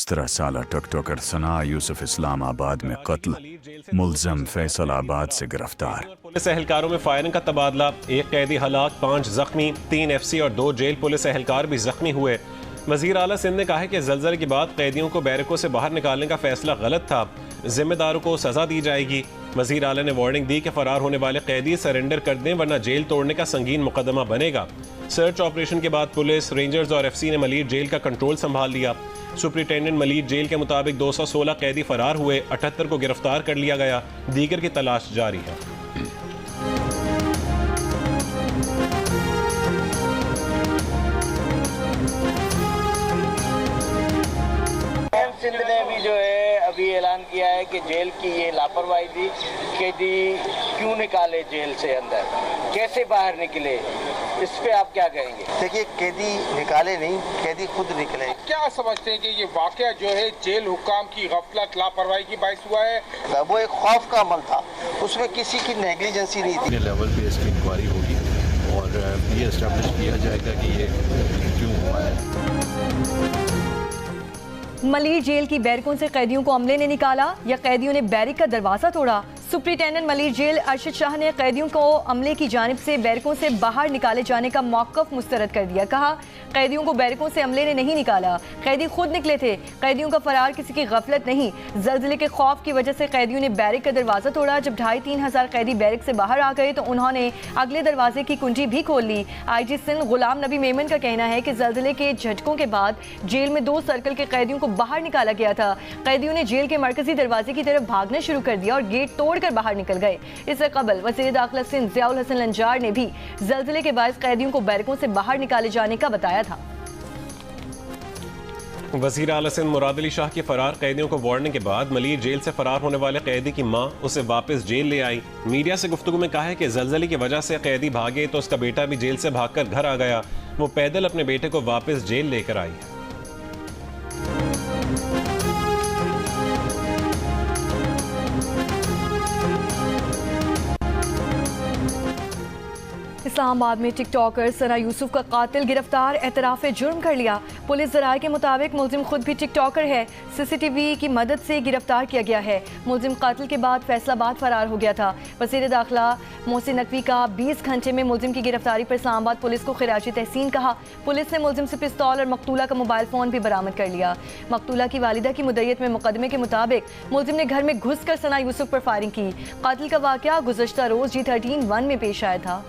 17 साल टिकटॉकर सना यूसुफ इस्लामाबाद में कत्ल, मुल्ज़म फैसलाबाद से गिरफ्तार। पुलिस एहलकारों में फायरिंग का तबादला, एक कैदी हलाक, 5 जख्मी, 3 FC और 2 जेल पुलिस एहलकार भी जख्मी हुए। वजीर आला सिंध ने कहा है कि ज़लज़ले के बाद कैदियों को बैरकों से बाहर निकालने का फैसला गलत था, जिम्मेदारों को सजा दी जाएगी। वजीर आला ने वार्निंग दी कि फरार होने वाले कैदी सरेंडर कर दें वरना जेल तोड़ने का संगीन मुकदमा बनेगा। सर्च ऑपरेशन के बाद पुलिस, रेंजर्स और FC ने मलीर जेल का कंट्रोल संभाल लिया। सुपरिटेंडेंट मलीर जेल के मुताबिक 216 कैदी फरार हुए, 78 को गिरफ्तार कर लिया गया, दीगर की तलाश जारी है। सिंध ने भी जो है अभी ऐलान किया है कि जेल की ये लापरवाही थी, कैदी क्यों निकाले जेल से अंदर, कैसे बाहर निकले, इस पे आप क्या कहेंगे? देखिए, कैदी निकाले नहीं, कैदी खुद निकले। क्या समझते हैं कि ये वाकया जो है जेल हुक्काम की गफलत, लापरवाही की बाइस हुआ है? वो एक खौफ का अमल था, उसमें किसी की नेग्लिजेंसी नहीं थी। लेवल पे इसकी इंक्वायरी होगी और ये एस्टेब्लिश किया जाएगा कि ये क्यों हुआ है। मलीर जेल की बैरकों से कैदियों को अमले ने निकाला या कैदियों ने बैरिक का दरवाजा तोड़ा? सुपरिटेंडेंट मलीर जेल अरशद शाह ने कैदियों को अमले की जानिब से बैरकों से बाहर निकाले जाने का मौक़िफ़ मुस्तरद कर दिया। कहा, कैदियों को बैरकों से अमले ने नहीं निकाला, कैदी खुद निकले थे। कैदियों का फरार किसी की गफलत नहीं, ज़लज़ले के खौफ की वजह से कैदियों ने बैरिक का दरवाज़ा तोड़ा। जब 2,500-3 हज़ार कैदी बैरिक से बाहर आ गए तो उन्होंने अगले दरवाजे की कुंजी भी खोल ली। IG सिंध गुलाम नबी मेमन का कहना है कि ज़लज़ले के झटकों के बाद जेल में 2 सर्कल के कैदियों को बाहर निकाला गया था। कैदियों ने जेल के मरकजी दरवाजे की तरफ भागना शुरू कर दिया और गेट तोड़कर बाहर निकल गए। इससे कबल वज़ीर दाखिला सिंध ज़ियाउल हसन लंजार ने भी ज़लज़ले के बायस कैदियों को बैरकों से बाहर निकाले जाने का बताया था। वज़ीर आला सिंध मुराद अली शाह की फरार कैदियों को वार्निंग के बाद मलीर जेल से फरार होने वाले कैदी की मां उसे वापस जेल ले आई। मीडिया से गुफ्तगू में कहा है कि ज़लज़ले की वजह से कैदी भागे तो उसका बेटा भी जेल से भागकर घर आ गया। वो पैदल अपने बेटे को वापस जेल लेकर आई है। इस्लामाबाद में टिकटॉकर सना यूसुफ का कातिल गिरफ्तार, एतराफ़ जुर्म कर लिया। पुलिस ज़राए के मुताबिक मुलजिम खुद भी टिकटॉकर है। CCTV की मदद से गिरफ्तार किया गया है। मुलजिम कातिल के बाद फैसलाबाद फरार हो गया था। वज़ीर दाखिला मोहसिन नकवी का 20 घंटे में मुलजिम की गिरफ्तारी पर इस्लामाबाद पुलिस को खिराजी तहसीन कहा। पुलिस ने मुलजिम से पिस्तौल और मकतूला का मोबाइल फ़ोन भी बरामद कर लिया। मकतूला की वालिदा की मुद्दत में मुकदमे के मुताबिक मुलजिम ने घर में घुस कर सना यूसुफ पर फायरिंग की। कातिल का वाक़या गुज़श्ता रोज़ G13-1 में पेश आया था।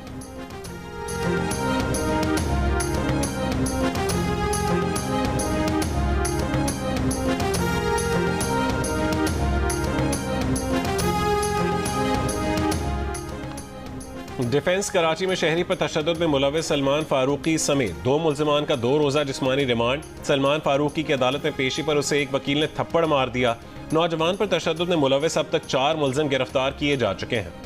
डिफेंस कराची में शहरी पर तशद्दुद में मुलव्वस सलमान फारूकी समेत 2 मुल्ज़िमान का 2 रोज़ा जिस्मानी रिमांड। सलमान फारूकी की अदालत में पेशी पर उसे एक वकील ने थप्पड़ मार दिया। नौजवान पर तशद्दुद में मुलव्वस अब तक 4 मुल्ज़िम गिरफ्तार किए जा चुके हैं।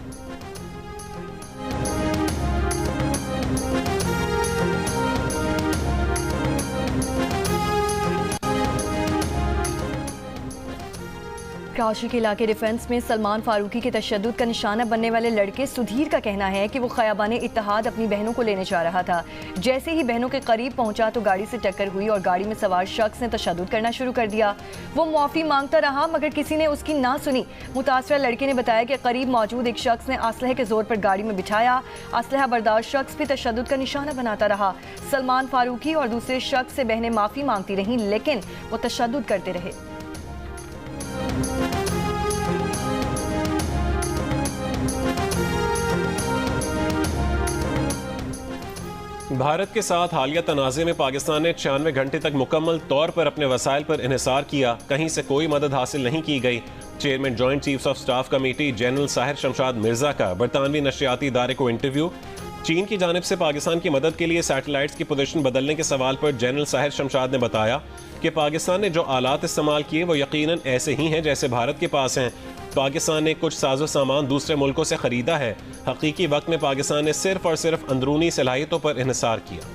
कराची के इलाके डिफेंस में सलमान फारूकी के तशद्दुद का निशाना बनने वाले लड़के सुधीर का कहना है कि वो खयाबाने इत्तेहाद अपनी बहनों को लेने जा रहा था। जैसे ही बहनों के करीब पहुंचा तो गाड़ी से टक्कर हुई और गाड़ी में सवार शख्स ने तशद्दुद करना शुरू कर दिया। वो मुआफ़ी मांगता रहा मगर किसी ने उसकी ना सुनी। मुतासरा लड़के ने बताया कि करीब मौजूद एक शख्स ने असलहे के जोर पर गाड़ी में बिठाया। असलहा बरदार शख्स भी तशद्दुद का निशाना बनाता रहा। सलमान फारूकी और दूसरे शख्स से बहनें माफ़ी मांगती रहीं लेकिन वो तशद्दुद करते रहे। भारत के साथ हालिया तनाज़े में पाकिस्तान ने 96 घंटे तक मुकम्मल तौर पर अपने वसाइल पर इन्हिसार किया। कहीं से कोई मदद हासिल नहीं की गई। Chairman joint chiefs of staff committee general Sahir Shamshad Mirza का बरतानवी नशरियाती इदारे को इंटरव्यू। चीन की जानिब से पाकिस्तान की मदद के लिए सैटेलाइट्स की पोजीशन बदलने के सवाल पर जनरल साहिर शमशाद ने बताया कि पाकिस्तान ने जो आलात इस्तेमाल किए वो यकीनन ऐसे ही हैं जैसे भारत के पास हैं। पाकिस्तान ने कुछ साजो सामान दूसरे मुल्कों से ख़रीदा है। हकीकी वक्त में पाकिस्तान ने सिर्फ और सिर्फ अंदरूनी सलाहियतों पर इन्हिसार किया।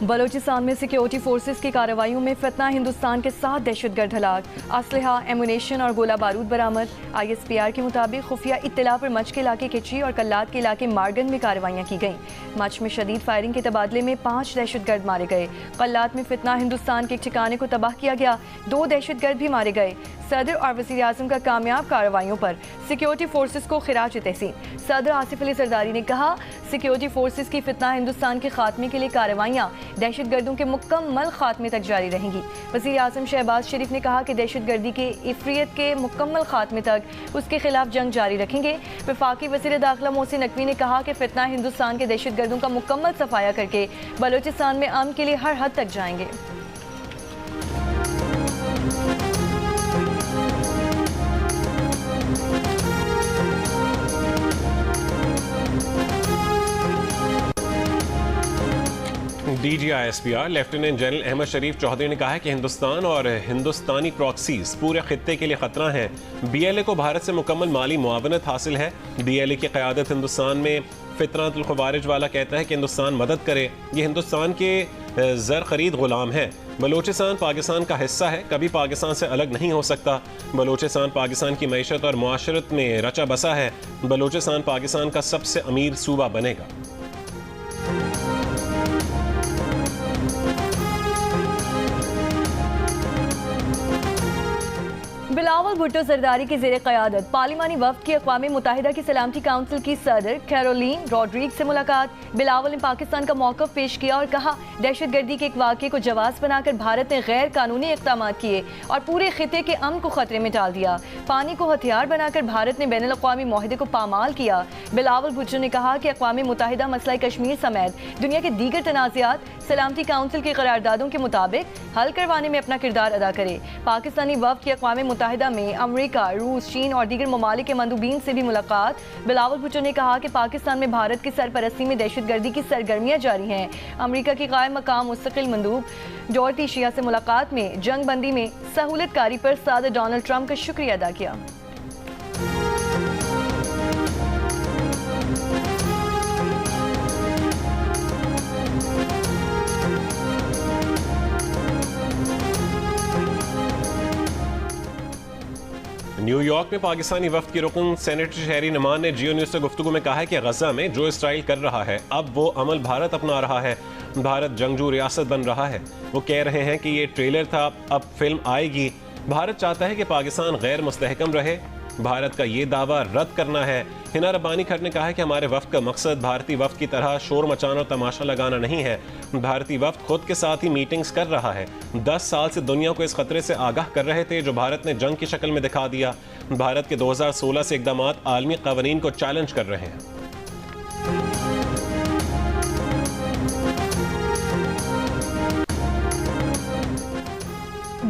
बलोचिस्तान में सिक्योरिटी फोर्सेस की कार्रवाइयों में फितना हिंदुस्तान के 7 दहशतगर्द हलाक, असलहा, एमुनेशन और गोला बारूद बरामद। ISPR के मुताबिक खुफिया इत्तला पर मच के इलाके किची और कल्लात के इलाके मारगन में कार्रवाइयाँ की गईं। मच में शदीद फायरिंग के तबादले में 5 दहशतगर्द मारे गए। कल्लात में फितना हिंदुस्तान के एक ठिकाने को तबाह किया गया, 2 दहशतगर्द भी मारे गए। सदर और वज़ीर आज़म का कामयाब कार्रवाइयों पर सिक्योरिटी फोर्सेस को खिराज तहसीन। सदर आसिफ अली जरदारी ने कहा, सिक्योरिटी फोर्सेस की फितना हिंदुस्तान के खात्मे के लिए कार्रवाइयाँ दहशतगर्दों के मुकम्मल खात्मे तक जारी रहेंगी। वज़ीर आज़म शहबाज शरीफ ने कहा कि दहशतगर्दी के इफरियत के मुकम्मल खात्मे तक उसके खिलाफ जंग जारी रखेंगे। वफाकी वज़ीर दाखिला मोहसिन नकवी ने कहा कि फितना हिंदुस्तान के दहशतगर्दों का मुकम्मल सफाया करके बलोचिस्तान में अमन के लिए हर हद तक जाएंगे। DG ISPR lieutenant general Ahmed Sharif Chaudhry ने कहा है कि हिंदुस्तान और हिंदुस्तानी प्रॉक्सीज पूरे खित्ते के लिए खतरा हैं। BLA को भारत से मुकम्मल माली मुआवनत हासिल है। BLA की क़यादत हिंदुस्तान में फितरतुल ख़वारिज वाला कहता है कि हिंदुस्तान मदद करे। ये हिंदुस्तान के ज़र खरीद ग़ुलाम है। बलोचिस्तान पाकिस्तान का हिस्सा है, कभी पाकिस्तान से अलग नहीं हो सकता। बलोचिस्तान पाकिस्तान की मईशत और मुआशरत में रचा बसा है। बलोचिस्तान पाकिस्तान का सबसे अमीर सूबा बनेगा। बिलावल भुट्टो जरदारी की ज़ेरे क़यादत पार्लिमानी वफ़द की अक़वाम मुत्तहिदा की सलामती काउंसिल की सदर कैरोलीन रॉड्रिग्ज़ से मुलाकात। बिलावल ने पाकिस्तान का मौक़िफ़ पेश किया और कहा, दहशतगर्दी के एक वाक़े को जवाज़ बनाकर भारत ने गैर कानूनी इक़दाम किए और पूरे खिते के अमन को ख़तरे में डाल दिया। पानी को हथियार बनाकर भारत ने बैनुल अक़वामी मुआहदे को पामाल किया। बिलावल भुट्टो ने कहा कि अक़वाम मुत्तहिदा मसला कश्मीर समेत दुनिया के दीगर तनाज़ात सलामती काउंसिल की करारदादों के मुताबिक हल करवाने में अपना किरदार अदा करे। पाकिस्तानी वफ़द की अक़वाम मुत्तहिदा में अमेरिका, रूस, चीन और दीगर ममालिक के मंदूबीन से भी मुलाकात। बिलावल भुट्टो ने कहा कि पाकिस्तान में भारत की सरपरस्ती में दहशतगर्दी की सरगर्मियाँ जारी हैं। अमेरिका की कायम मकाम मुस्तकिल मंदूब डॉरटी शिया से मुलाकात में जंग बंदी में सहूलतकारी पर सदर डोनाल्ड ट्रंप का शुक्रिया अदा किया। न्यूयॉर्क में पाकिस्तानी वफ़द की रुकन सेनेटर शहरी नमान ने जियो न्यूज़ से गुफ्तगू में कहा है कि गजा में जो इसराइल कर रहा है अब वो अमल भारत अपना रहा है। भारत जंगजू रियासत बन रहा है। वो कह रहे हैं कि ये ट्रेलर था, अब फिल्म आएगी। भारत चाहता है कि पाकिस्तान गैर मुस्तहकम रहे। भारत का ये दावा रद्द करना है। हिना रब्बानी खर ने कहा है कि हमारे वफ़द का मकसद भारतीय वफ़द की तरह शोर मचाना और तमाशा लगाना नहीं है। भारतीय वफ़द खुद के साथ ही मीटिंग्स कर रहा है। 10 साल से दुनिया को इस खतरे से आगाह कर रहे थे जो भारत ने जंग की शक्ल में दिखा दिया। भारत के 2016 से इक़दाम आलमी क़वानीन को चैलेंज कर रहे हैं।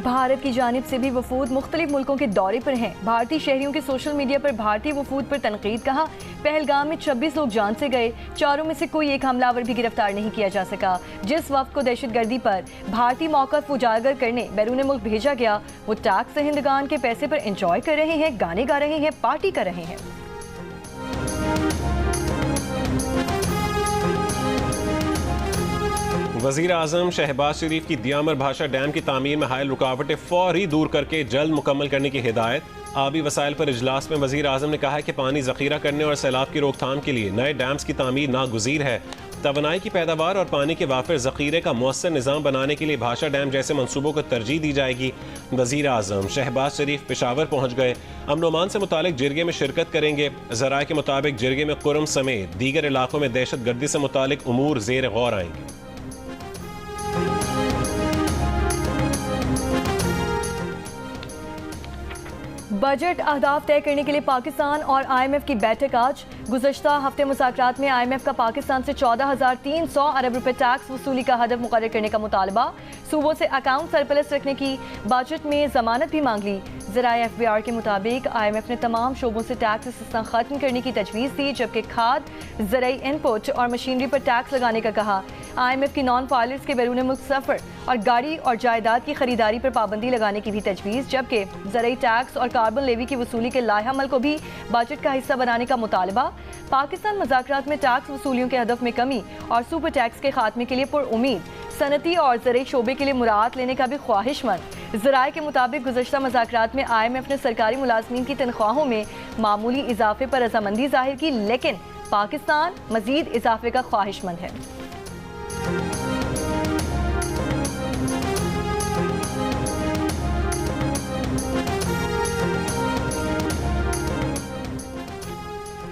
भारत की जानिब से भी वफूद मुख्तलिफ मुल्कों के दौरे पर हैं। भारतीय शहरियों के सोशल मीडिया पर भारतीय वफूद पर तनकीद। कहा, पहलगाम में 26 लोग जान से गए, 4 में से कोई एक हमलावर भी गिरफ्तार नहीं किया जा सका। जिस वफ्द को दहशतगर्दी पर भारतीय मौक़िफ़ उजागर करने बैरून मुल्क भेजा गया, वो टैक्स दहिंदगान के पैसे पर इंजॉय कर रहे हैं, गाने गा रहे हैं, पार्टी कर रहे हैं। वज़ीर आज़म शहबाज शरीफ की दियामर भाषा डैम की तामीर में हायल रुकावटें फौरी दूर करके जल्द मुकम्मल करने की हिदायत। आबी वसाइल पर इजलास में वज़ीर आज़म ने कहा है कि पानी ज़ख़ीरा करने और सैलाब की रोकथाम के लिए नए डैम्स की तामीर नागुज़ीर है। तवानाई की पैदावार और पानी के वाफिर ज़ख़ीरे का मुअस्सर निज़ाम बनाने के लिए भाषा डैम जैसे मनसूबों को तरजीह दी जाएगी। वज़ीर आज़म शहबाज शरीफ पेशावर पहुँच गए। अमन ओमान से मुतालिक जिरगे में शिरकत करेंगे। ज़राए के मुताबिक जिरगे में कुरम समेत दीगर इलाकों में दहशत गर्दी से मुतालिक उमूर ज़ेर गौर आएंगे। बजट अहदाफ तय करने के लिए पाकिस्तान और IMF की बैठक आज। गुज़श्ता हफ्ते मुज़ाकरात में IMF का पाकिस्तान से 14,300 अरब रुपए टैक्स वसूली का हदफ मुकर्रर करने का मुतालबा। सूबों से अकाउंट सरप्लस रखने की बजट में जमानत भी मांग ली। ज़राए FBR के मुताबिक IMF ने तमाम शोबों से टैक्स इस्तेमाल खत्म करने की तजवीज़ दी, जबकि खाद, ज़राई इनपुट और मशीनरी पर टैक्स लगाने का कहा। IMF की नॉन फाइलर्स के बैरून मुल्क सफ़र और गाड़ी और जायदाद की खरीदारी पर पाबंदी लगाने की भी तजवीज़, जबकि ज़राई टैक्स और कार्बन लेवी की वसूली के लाइहामल को भी बजट का हिस्सा बनाने का मुतालबा। पाकिस्तान मुज़ाकरात में टैक्स वसूलियों के हदफ में कमी और सुपर टैक्स के खात्मे के लिए पुरउम्मीद। सनती और ज़राई शोबे के लिए मुराद लेने का भी ख्वाहिशमंद। ज़राए के मुताबिक गुज़श्ता मुज़ाकरात में IMF ने सरकारी मुलाज़मीन की तनख्वाहों में मामूली इजाफे पर रजामंदी जाहिर की, लेकिन पाकिस्तान मज़ीद इजाफे का ख्वाहिशमंद है।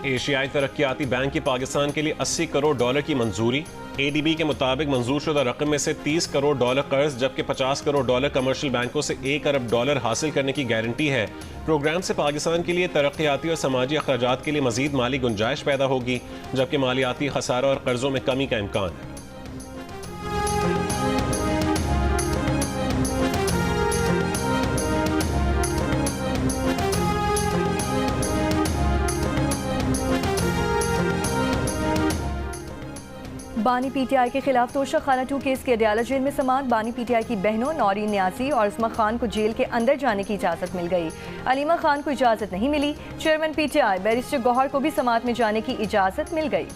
एशियाई तरक्याती बैंक की पाकिस्तान के लिए $80 करोड़ की मंजूरी। ADB के मुताबिक मंजूर शुदा रकम में से $30 करोड़ कर्ज जबकि $50 करोड़ कमर्शियल बैंकों से $1 अरब हासिल करने की गारंटी है। प्रोग्राम से पाकिस्तान के लिए तरक्याती और समाजी अखराजात के लिए मजीद माली गुंजाइश पैदा होगी, जबकि मालियाती खसारा और कर्जों में कमी का इम्कान है। बानी PTI के खिलाफ तोशा खाना 2 केस के अडयाला जेल में समात। बानी PTI की बहनों नौरीन न्यासी और उस्मा खान को जेल के अंदर जाने की इजाज़त मिल गई। अलीमा खान को इजाज़त नहीं मिली। चेयरमैन PTI बैरिस्टर गौहर को भी समात में जाने की इजाज़त मिल गई।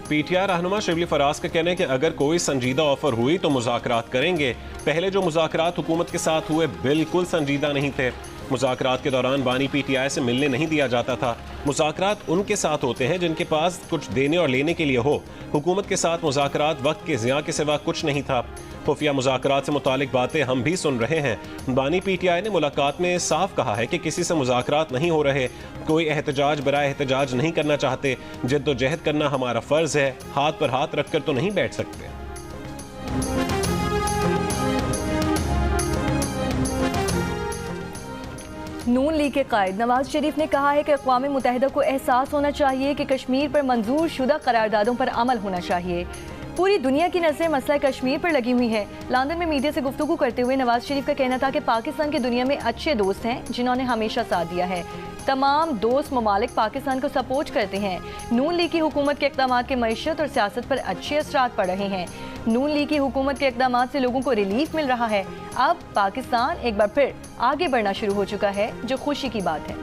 PTI रहनुमा शिबली फराज का कहना है कि अगर कोई संजीदा ऑफर हुई तो मुज़ाकरात करेंगे। पहले जो मुज़ाकरात हुकूमत के साथ हुए बिल्कुल संजीदा नहीं थे। मुज़ाकरात के दौरान बानी PTI से मिलने नहीं दिया जाता था। मुज़ाकरात उनके साथ होते हैं जिनके पास कुछ देने और लेने के लिए हो। हुकूमत के साथ मुज़ाकरात वक्त के ज़िया के सिवा कुछ नहीं था। खुफिया मुज़ाकरात से मुतालिक बातें हम भी सुन रहे हैं। बानी PTI ने मुलाकात में साफ कहा है कि किसी से मुज़ाकरात नहीं हो रहे, कोई एहतजाज बराए एहतजाज नहीं करना चाहते। जद्दोजहद करना हमारा फ़र्ज़ है, हाथ पर हाथ रखकर तो नहीं बैठ सकते। नून लीग के कायद नवाज शरीफ ने कहा है कि अक़वाम मुत्तहिदा को एहसास होना चाहिए कि कश्मीर पर मंजूर शुदा करारदादों पर अमल होना चाहिए। पूरी दुनिया की नज़रें मसला कश्मीर पर लगी हुई हैं। लंदन में मीडिया से गुफ्तगू करते हुए नवाज शरीफ का कहना था कि पाकिस्तान की दुनिया में अच्छे दोस्त हैं जिन्होंने हमेशा साथ दिया है। तमाम दोस्त ममालिक पाकिस्तान को सपोर्ट करते हैं। नून लीग की हुकूमत के इक़दामात के मईशत और सियासत पर अच्छे असरात पड़ रहे हैं। नून लीग की हुकूमत के इक़दामात से लोगों को रिलीफ मिल रहा है। अब पाकिस्तान एक बार फिर आगे बढ़ना शुरू हो चुका है, जो खुशी की बात है।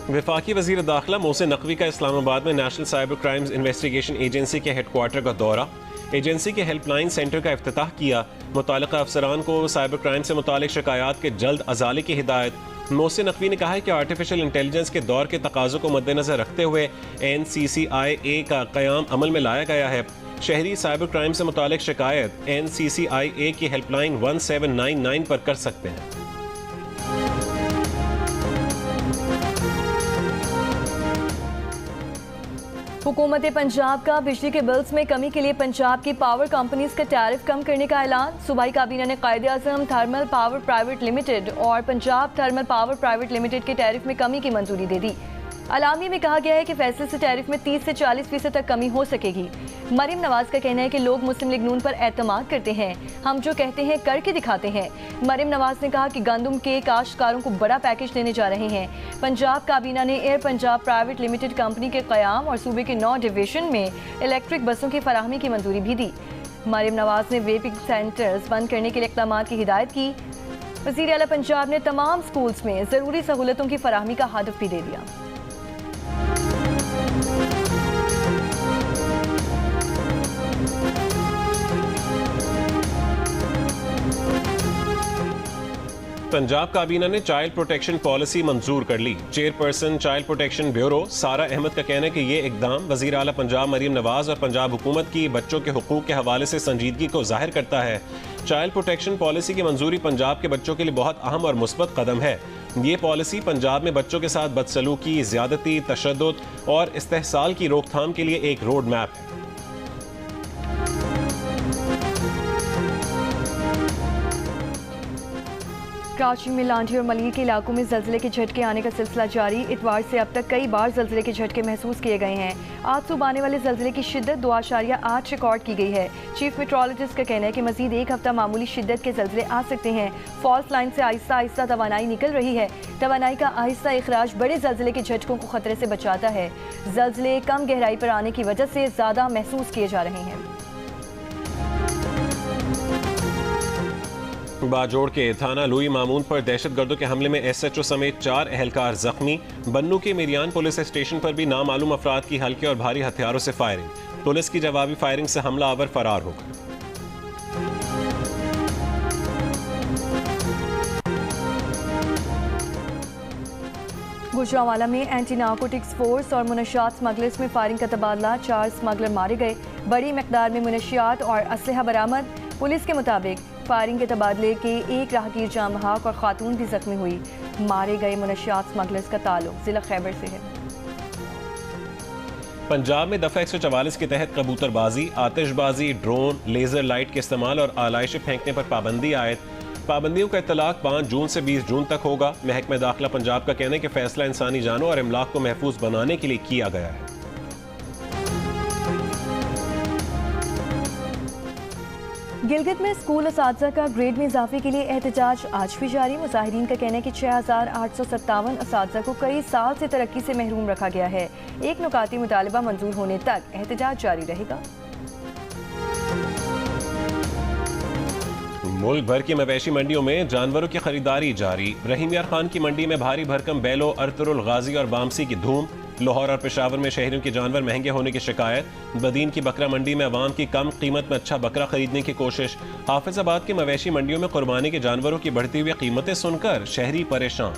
वफाकी वज़ीर दाखिला मोहसिन नकवी का इस्लामाबाद में national cyber crimes investigation agency के हेडक्वार्टर का दौरा। एजेंसी के हेल्पलाइन सेंटर का इफ्तिताह किया। मुतालिका अफसरान को साइबर क्राइम से मुतालिक शिकायत के जल्द अजाले की हिदायत। मोहसिन नकवी ने कहा है कि आर्टिफिशियल इंटेलिजेंस के दौर के तकाज़ों को मद्देनजर रखते हुए NCCIA का क़याम अमल में लाया गया है। शहरी साइबर क्राइम से मुतालिक शिकायत NCCIA की हेल्पलाइन 1799 पर कर सकते हैं। हुकूमत पंजाब का बिजली के बिल्स में कमी के लिए पंजाब की पावर कंपनीज का टैरिफ कम करने का ऐलान। सूबाई काबीना ने कायदे-आज़म थर्मल पावर प्राइवेट लिमिटेड और Punjab thermal power private limited के टैरिफ में कमी की मंजूरी दे दी। अलामी में कहा गया है कि फैसले से टैरिफ में 30 से 40% तक कमी हो सकेगी। मरीम नवाज का कहना है कि लोग मुस्लिम लीग नून पर एतमाद करते हैं, हम जो कहते हैं करके दिखाते हैं। मरीम नवाज ने कहा कि गंदम के काश्तकारों को बड़ा पैकेज देने जा रहे हैं। पंजाब काबीना ने air Punjab private limited company के क़याम और सूबे के 9 डिवीजन में इलेक्ट्रिक बसों की फराहमी की मंजूरी भी दी। मरीम नवाज ने वेपिंग सेंटर्स बंद करने के लिए इक़दाम की हिदायत की। वज़ीर आला पंजाब ने तमाम स्कूल्स में ज़रूरी सहूलतों की फराहमी का हदफ भी दे दिया। पंजाब काबीना ने चाइल्ड प्रोटेक्शन पॉलिसी मंजूर कर ली। चेयरपर्सन चाइल्ड प्रोटेक्शन ब्यूरो सारा अहमद का कहना है कि ये इकदाम वज़ीर आला पंजाब मरीम नवाज और पंजाब हुकूमत की बच्चों के हुकूक के हवाले से संजीदगी को जाहिर करता है। चाइल्ड प्रोटेक्शन पॉलिसी की मंजूरी पंजाब के बच्चों के लिए बहुत अहम और मुस्बत कदम है। ये पॉलिसी पंजाब में बच्चों के साथ बदसलूकी, ज़्यादती, तशद्दुद और इस्तेहसाल की रोकथाम के लिए एक रोड मैप है। कराची में लांढी और मलीर के इलाकों में जल्जले के झटके आने का सिलसिला जारी। इतवार से अब तक कई बार जल्जले के झटके महसूस किए गए हैं। आज सुबह आने वाले जल्जले की शिद्दत 2.8 रिकॉर्ड की गई है। चीफ मेट्रोलॉजिस्ट का कहना है कि मजीद एक हफ्ता मामूली शिद्दत के जल्जले आ सकते हैं। फॉल्ट लाइन से आहिस्ता आहिस्ता तवानाई निकल रही है। तवानाई का आहिस्ता इखराज बड़े जल्जले के झटकों को खतरे से बचाता है। जल्जले कम गहराई पर आने की वजह से ज़्यादा महसूस किए जा रहे हैं। बाजोड़ के थाना लुई मामून पर दहशतगर्दों के हमले में SHO समेत 4 एहलकार जख्मी। बन्नू के मेरियान पुलिस स्टेशन पर भी नामालूम अफराद की हल्के और भारी हथियारों से फायरिंग। पुलिस की जवाबी फायरिंग से हमलावर फरार हो गए। गुजरांवाला में एंटी नारकोटिक्स फोर्स और मुनशियात स्मगलर्स में फायरिंग का तबादला। 4 स्मगलर मारे गए। बड़ी मकदार में मुनशियात और असलहा बरामद। पुलिस के मुताबिक फायरिंग के तबादले के एक राहगीर जाम बहाक और खातून भी जख्मी हुई। मारे गए मुनशियात स्मगलर्स का ताल्लुक जिला खैबर से है। पंजाब में दफा 144 के तहत कबूतरबाजी, आतिशबाजी, ड्रोन, लेजर लाइट के इस्तेमाल और आलाइशें फेंकने पर पाबंदी आयद। पाबंदियों का इतलाक 5 जून से 20 जून तक होगा। महकमा दाखिला पंजाब का कहना है कि फैसला इंसानी जानों और इमलाक को महफूज बनाने के लिए किया गया है। गिलगित में स्कूल असातिज़ा का ग्रेड में इजाफे के लिए एहतजाज आज भी जारी। मुजाहिरीन का कहना है कि 6857 असातिज़ा को कई साल से तरक्की से महरूम रखा गया है। एक नुकाती मुतालबा मंजूर होने तक एहतजाज जारी रहेगा। मुल्क भर की मवेशी मंडियों में जानवरों की खरीदारी जारी। रहीम यार खान की मंडी में भारी भरकम बैलो, अरतुरुल गाजी और बामसी की धूम। लाहौर और पेशावर में शहरियों के जानवर महंगे होने की शिकायत। बदीन की बकरा मंडी में अवाम की कम कीमत में अच्छा बकरा खरीदने की कोशिश। हाफिजाबाद की मवेशी मंडियों में कुर्बानी के जानवरों की बढ़ती हुई कीमतें सुनकर शहरी परेशान।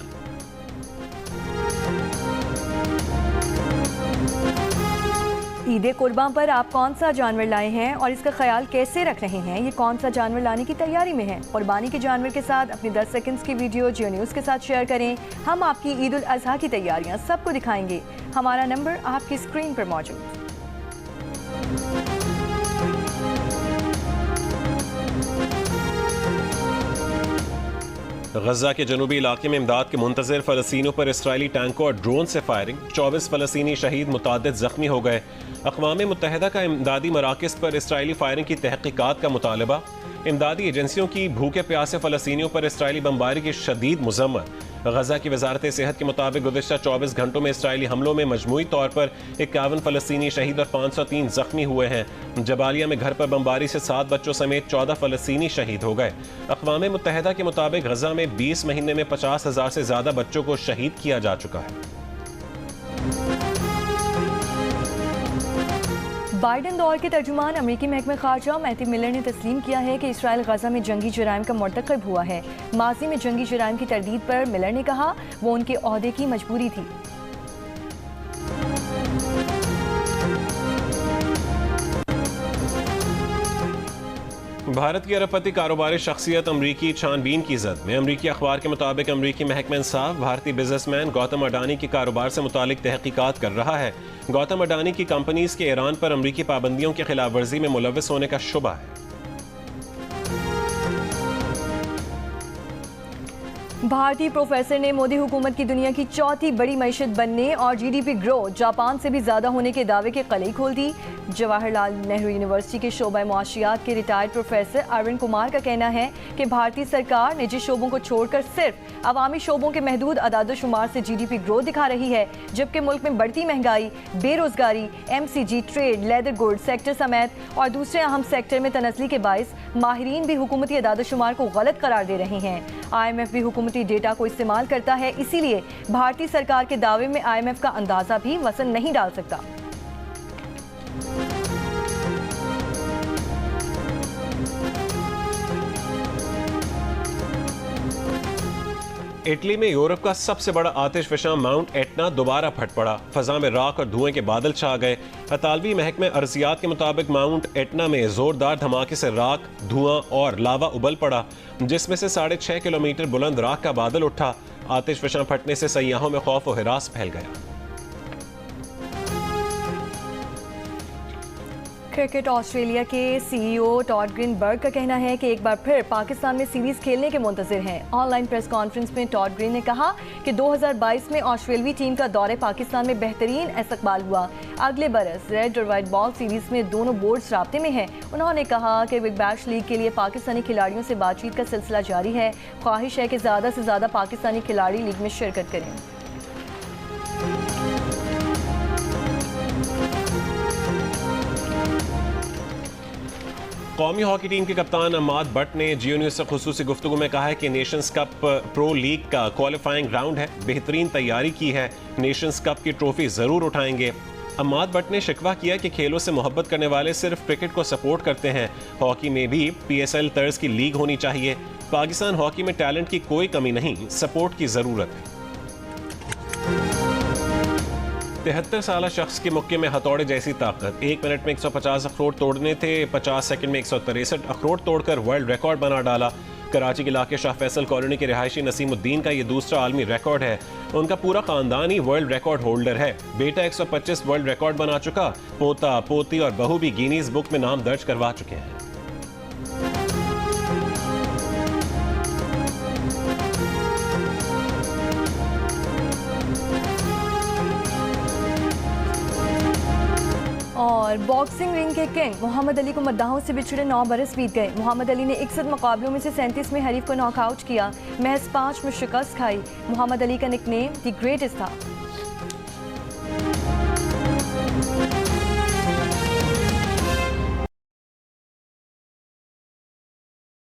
ईद कुर्बान पर आप कौन सा जानवर लाए हैं और इसका ख्याल कैसे रख रहे हैं? ये कौन सा जानवर लाने की तैयारी में है? कुर्बानी के जानवर के साथ अपनी 10 सेकंड्स की वीडियो जियो न्यूज़ के साथ शेयर करें। हम आपकी ईद उल अज़हा की तैयारियां सबको दिखाएंगे। हमारा नंबर आपकी स्क्रीन पर मौजूद। गजा के जनूबी इलाके में इमदाद के मुंतज़िर फ़लस्तीनियों पर इसराइली टैंकों और ड्रोन से फायरिंग। 24 फ़लस्तीनी शहीद, मुतादिद ज़ख्मी हो गए। अक़वाम मुत्तहिदा का इमदादी मराकज़ पर इसराइली फायरिंग की तहक़ीक़ात का मुतालबा। इमदादी एजेंसियों की भूखे प्यासे फ़लस्तीनियों पर इसराइली बमबारी की शदीद मज़म्मत। गजा की वजारत सेहत के मुताबिक गुज़िश्ता 24 घंटों में इसराइली हमलों में मजमूई तौर पर 51 फ़लस्तीनी शहीद और 503 ज़ख्मी हुए हैं। जबालिया में घर पर बमबारी से 7 बच्चों समेत 14 फ़लस्तीनी शहीद हो गए। अक़वाम मुत्तहिदा के मुताबिक गजा में 20 महीने में 50,000 से ज़्यादा बच्चों को शहीद किया जा चुका है। बाइडन दौर के तर्जुमान अमरीकी महकमे खारजा मैथ्यू मिलर ने तस्लीम किया है कि इसराइल गजा में जंगी जराइम का मर्तकब हुआ है। माजी में जंगी जराइम की तरदीद पर मिलर ने कहा वो उनके ओहदे की मजबूरी थी। भारत की अरबपति कारोबारी शख्सियत अमरीकी छानबीन की जद में। अमरीकी अखबार के मुताबिक अमरीकी महकमा इंसाफ भारतीय बिजनेसमैन गौतम अडानी के कारोबार से मुतालिक तहकीकात कर रहा है। गौतम अडानी की कंपनीज के ईरान पर अमरीकी पाबंदियों की खिलाफ वर्जी में मुलव्वस होने का शुबा है। भारतीय प्रोफेसर ने मोदी हुकूमत की दुनिया की चौथी बड़ी मईशत बनने और GDP ग्रोथ जापान से भी ज्यादा होने के दावे की कलई खोल दी। जवाहरलाल नेहरू यूनिवर्सिटी के शोबा मुआशियात के रिटायर्ड प्रोफेसर अरविंद कुमार का कहना है कि भारतीय सरकार निजी शोबों को छोड़कर सिर्फ अवामी शोबों के महदूद अदाद-ओ-शुमार से GDP ग्रोथ दिखा रही है, जबकि मुल्क में बढ़ती महंगाई, बेरोजगारी, MCG, trade, leather good sector समेत और दूसरे अहम सेक्टर में तनज़ली के बाइस माहिरीन भी हुकूमती अदाद-ओ-शुमार को गलत करार दे रहे हैं। IMF भी हुकूमती डेटा को इस्तेमाल करता है, इसीलिए भारतीय सरकार के दावे में IMF का अंदाजा भी वजन नहीं डाल सकता। इटली में यूरोप का सबसे बड़ा आतिशफशां माउंट एटना दोबारा फट पड़ा। फजा में राख और धुएं के बादल छा गए। अतालवी महकमे अर्जियात के मुताबिक माउंट एटना में जोरदार धमाके से राख, धुआं और लावा उबल पड़ा, जिसमें से 6.5 किलोमीटर बुलंद राख का बादल उठा। आतिशफशां फटने से सयाहों में खौफ और हिरास फैल गया। क्रिकेट ऑस्ट्रेलिया के CEO टॉड ग्रीनबर्ग का कहना है कि एक बार फिर पाकिस्तान में सीरीज खेलने के मुंतज़िर हैं। ऑनलाइन प्रेस कॉन्फ्रेंस में टॉड ग्रीन ने कहा कि 2022 में ऑस्ट्रेलवी टीम का दौरे पाकिस्तान में बेहतरीन इस्तकबाल हुआ। अगले बरस रेड और वाइट बॉल सीरीज में दोनों बोर्ड्स राब्ते में हैं। उन्होंने कहा कि बिग बैश लीग के लिए पाकिस्तानी खिलाड़ियों से बातचीत का सिलसिला जारी है। ख्वाहिश है कि ज़्यादा से ज़्यादा पाकिस्तानी खिलाड़ी लीग में शिरकत करें। कौमी हॉकी टीम के कप्तान अम्माद भट्ट ने जियो न्यूज़ से खुसूसी गुफ्तगू में कहा है कि नेशंस कप प्रो लीग का क्वालिफाइंग राउंड है, बेहतरीन तैयारी की है, नेशंस कप की ट्रॉफी ज़रूर उठाएंगे। अम्माद भट्ट ने शिकवा किया कि खेलों से मोहब्बत करने वाले सिर्फ क्रिकेट को सपोर्ट करते हैं, हॉकी में भी PSL तर्ज की लीग होनी चाहिए। पाकिस्तान हॉकी में टैलेंट की कोई कमी नहीं, सपोर्ट की ज़रूरत है। 73 साला शख्स के मुक्के में हथौड़े जैसी ताकत, 1 मिनट में 150 अखरोट तोड़ने थे, 50 सेकंड में 163 अखरोट तोड़कर वर्ल्ड रिकॉर्ड बना डाला। कराची के इलाके शाह फैसल कॉलोनी के रिहायशी नसीमुद्दीन का ये दूसरा आलमी रिकॉर्ड है। उनका पूरा खानदान ही वर्ल्ड रिकॉर्ड होल्डर है। बेटा 125 वर्ल्ड रिकॉर्ड बना चुका, पोता पोती और बहू भी गिनीज बुक में नाम दर्ज करवा चुके हैं। और बॉक्सिंग रिंग के किंग मोहम्मद अली को मद्दाहों से बिछड़े 9 बरस बीत गए। मोहम्मद अली ने 61 मुकाबलों में से 37 में हरीफ को नॉकआउट किया, महज 5 में शिकस्त खाई। मोहम्मद अली का निकनेम द ग्रेटेस्ट था।